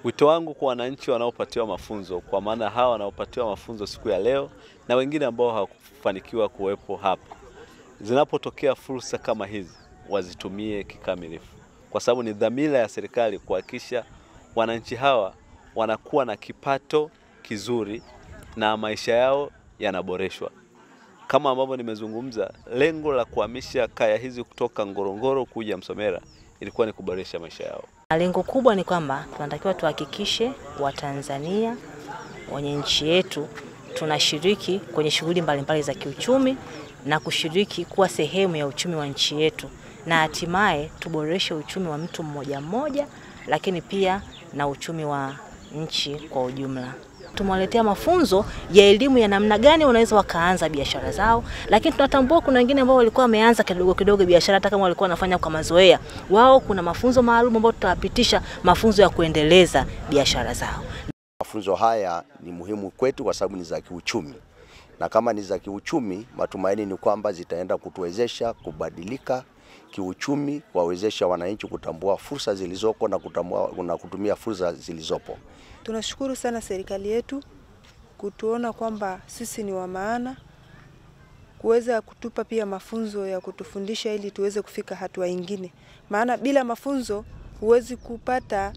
Wito wangu kwa wananchi wanaopatiwa mafunzo, kwa maana hawa wanaopatiwa mafunzo siku ya leo na wengine ambao hawakufanikiwa kuwepo hapa, zinapotokea fursa kama hizi wazitumie kikamilifu, kwa sababu ni dhamira ya serikali kuhakikisha wananchi hawa wanakuwa na kipato kizuri na maisha yao yanaboreshwa. Kama ambavyo nimezungumza, lengo la kuhamisha kaya hizi kutoka Ngorongoro kuja Msomera ilikuwa ni kuboresha maisha yao. Lengo kubwa ni kwamba tunatakiwa tuhakikishe Watanzania wenye nchi yetu tunashiriki kwenye shughuli mbalimbali za kiuchumi na kushiriki kuwa sehemu ya uchumi wa nchi yetu, na hatimaye tuboreshe uchumi wa mtu mmoja mmoja, lakini pia na uchumi wa nchi kwa ujumla. Tumewaletea mafunzo ya elimu ya namna gani wanaweza wakaanza biashara zao, lakini tunatambua kuna wengine ambao walikuwa wameanza kidogo kidogo biashara hata kama walikuwa wanafanya kwa mazoea. Wao kuna mafunzo maalum ambayo tutawapitisha, mafunzo ya kuendeleza biashara zao. Mafunzo haya ni muhimu kwetu kwa sababu ni za kiuchumi. Na kama ni za kiuchumi, matumaini ni kwamba zitaenda kutuwezesha kubadilika kiuchumi, kuwawezesha wananchi kutambua fursa zilizoko na kutumia fursa zilizopo. Tunashukuru sana serikali yetu kutuona kwamba sisi ni wa maana, kuweza kutupa pia mafunzo ya kutufundisha ili tuweze kufika hatua nyingine. Maana bila mafunzo huwezi kupata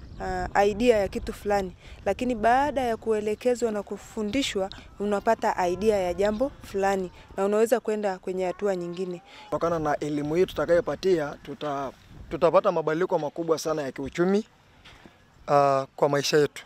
idea ya kitu fulani, lakini baada ya kuelekezwa na kufundishwa unapata idea ya jambo fulani na unaweza kwenda kwenye hatua nyingine. Kutokana na elimu hii tutakayopatia, tutapata mabadiliko makubwa sana ya kiuchumi kwa maisha yetu.